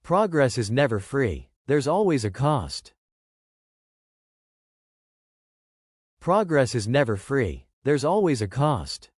Progress is never free. There's always a cost. Progress is never free. There's always a cost.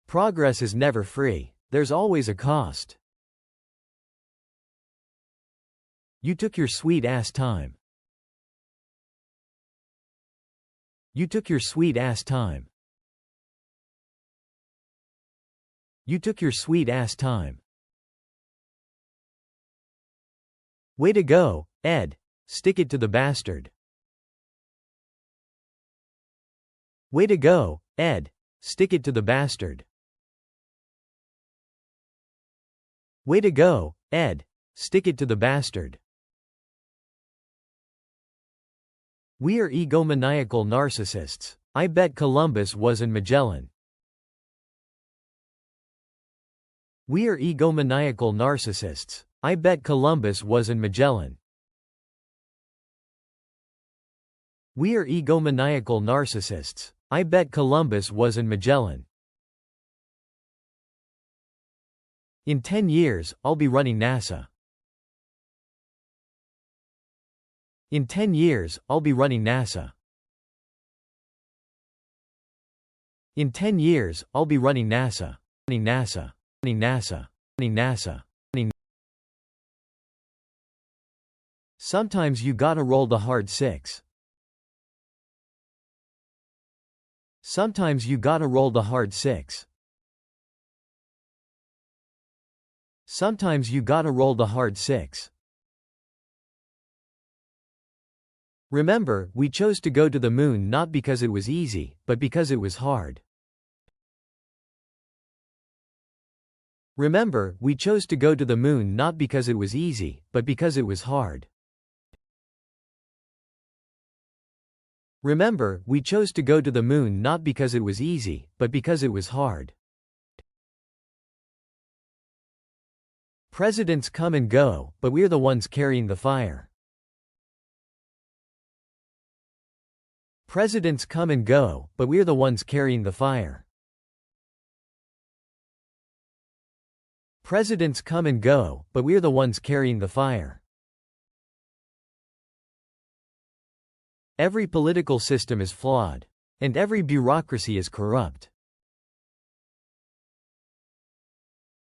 Progress is never free. There's always a cost. You took your sweet-ass time. You took your sweet-ass time. You took your sweet-ass time. Way to go, Ed. Stick it to the bastard. Way to go, Ed. Stick it to the bastard. Way to go, Ed. Stick it to the bastard. We are egomaniacal narcissists. I bet Columbus was in Magellan. We are egomaniacal narcissists. I bet Columbus was in Magellan. We are egomaniacal narcissists. I bet Columbus was in Magellan. In 10 years, I'll be running NASA. In 10 years, I'll be running NASA. In 10 years, I'll be running NASA. Running NASA. Running NASA. Running NASA. Running. Sometimes you gotta roll the hard six. Sometimes you gotta roll the hard six. Sometimes you gotta roll the hard six. Remember, we chose to go to the moon not because it was easy, but because it was hard. Remember, we chose to go to the moon not because it was easy, but because it was hard. Remember, we chose to go to the moon not because it was easy, but because it was hard. Presidents come and go, but we're the ones carrying the fire. Presidents come and go, but we're the ones carrying the fire. Presidents come and go, but we're the ones carrying the fire. Every political system is flawed. And every bureaucracy is corrupt.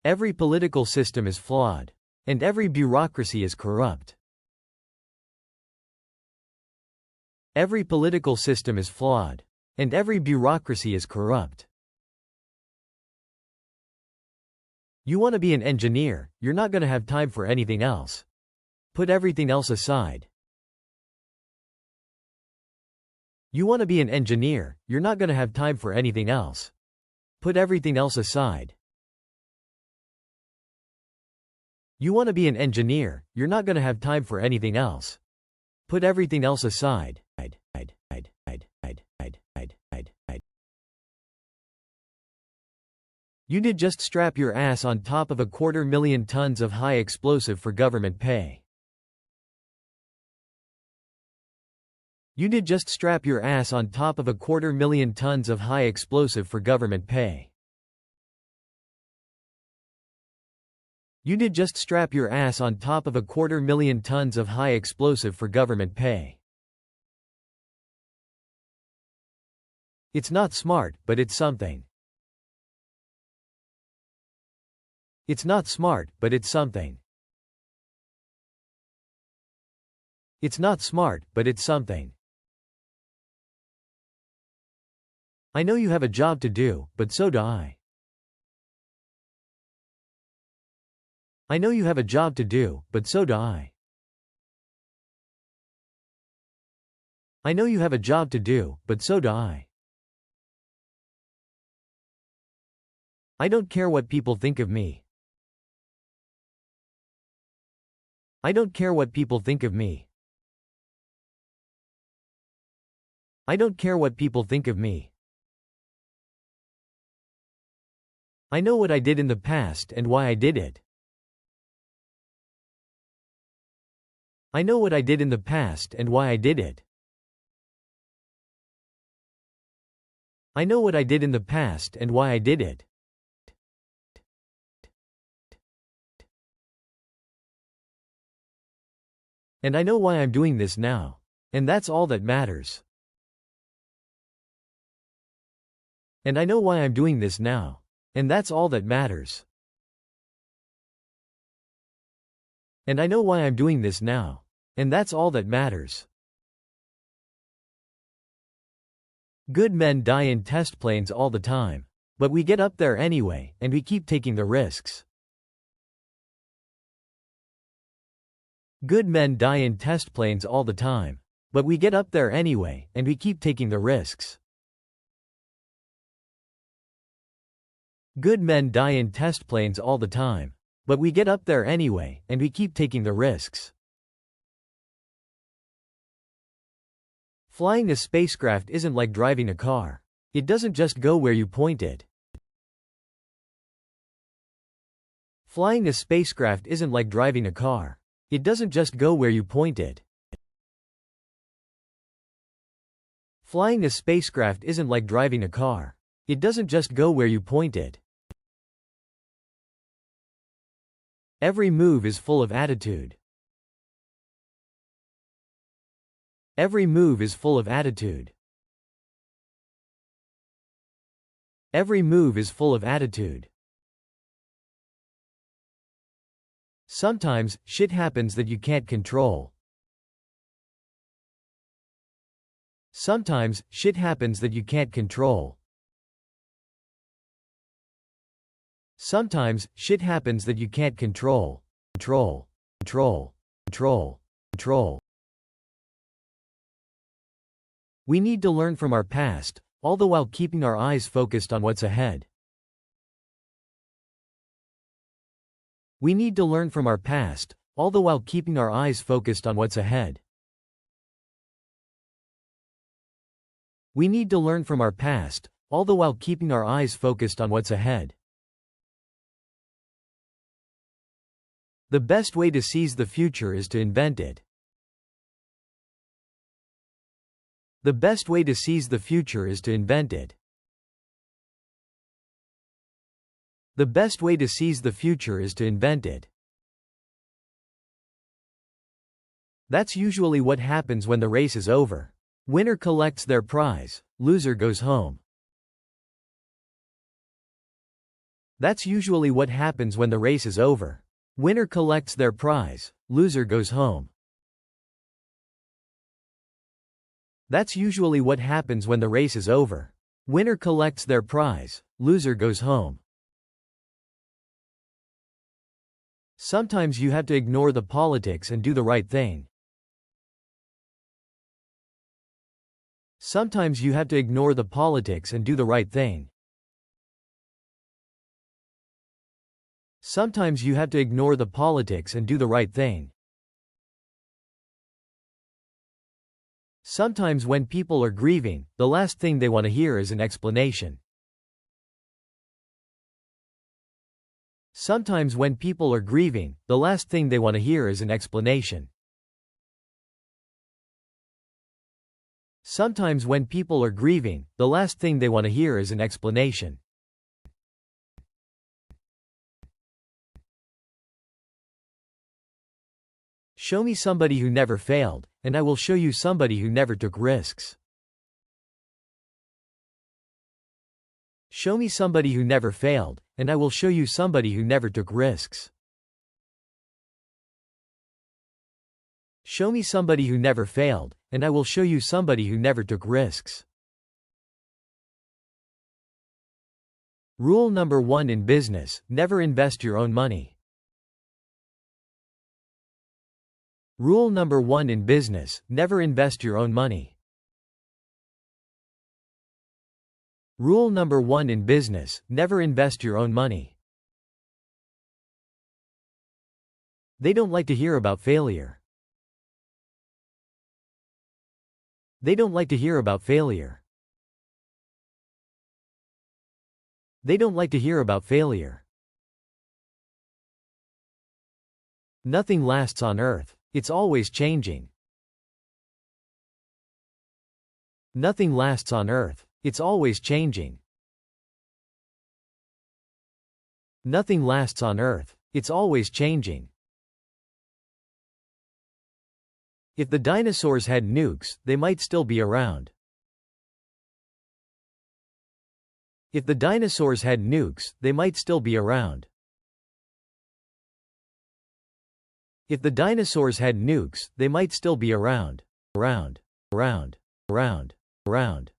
Every political system is flawed. And every bureaucracy is corrupt. Every political system is flawed. And every bureaucracy is corrupt. You want to be an engineer, you're not going to have time for anything else. Put everything else aside. You want to be an engineer, you're not going to have time for anything else. Put everything else aside. You want to be an engineer, you're not going to have time for anything else. Put everything else aside. You did just strap your ass on top of 250,000 tons of high explosive for government pay. You did just strap your ass on top of 250,000 tons of high explosive for government pay. You did just strap your ass on top of 250,000 tons of high explosive for government pay. It's not smart, but it's something. It's not smart, but it's something. It's not smart, but it's something. I know you have a job to do, but so do I. I know you have a job to do, but so do I. I know you have a job to do, but so do I. I don't care what people think of me. I don't care what people think of me. I don't care what people think of me. I know what I did in the past and why I did it. I know what I did in the past and why I did it. I know what I did in the past and why I did it. And I know why I'm doing this now. And that's all that matters. And I know why I'm doing this now. And that's all that matters. And I know why I'm doing this now. And that's all that matters. Good men die in test planes all the time. But we get up there anyway, and we keep taking the risks. Good men die in test planes all the time. But we get up there anyway, and we keep taking the risks. Good men die in test planes all the time. But we get up there anyway, and we keep taking the risks. Flying a spacecraft isn't like driving a car. It doesn't just go where you point it. Flying a spacecraft isn't like driving a car. It doesn't just go where you point it. Flying a spacecraft isn't like driving a car. It doesn't just go where you point it. Every move is full of attitude. Every move is full of attitude. Every move is full of attitude. Sometimes, shit happens that you can't control. Sometimes, shit happens that you can't control. Sometimes, shit happens that you can't control. Control. Control. Control. Control. We need to learn from our past, all the while keeping our eyes focused on what's ahead. We need to learn from our past, all the while keeping our eyes focused on what's ahead. We need to learn from our past, all the while keeping our eyes focused on what's ahead. The best way to seize the future is to invent it. The best way to seize the future is to invent it. The best way to seize the future is to invent it. That's usually what happens when the race is over. Winner collects their prize, loser goes home. That's usually what happens when the race is over. Winner collects their prize, loser goes home. That's usually what happens when the race is over. Winner collects their prize, loser goes home. Sometimes you have to ignore the politics and do the right thing. Sometimes you have to ignore the politics and do the right thing. Sometimes you have to ignore the politics and do the right thing. Sometimes when people are grieving, the last thing they want to hear is an explanation. Sometimes when people are grieving, the last thing they want to hear is an explanation. Sometimes when people are grieving, the last thing they want to hear is an explanation. Show me somebody who never failed, and I will show you somebody who never took risks. Show me somebody who never failed, and I will show you somebody who never took risks. Show me somebody who never failed, and I will show you somebody who never took risks. Rule number 1 in business: never invest your own money. Rule number 1 in business: never invest your own money. Rule number 1 in business: never invest your own money. They don't like to hear about failure. They don't like to hear about failure. They don't like to hear about failure. Nothing lasts on earth. It's always changing. Nothing lasts on earth. It's always changing. Nothing lasts on earth. It's always changing. If the dinosaurs had nukes, they might still be around. If the dinosaurs had nukes, they might still be around. If the dinosaurs had nukes, they might still be around. Around.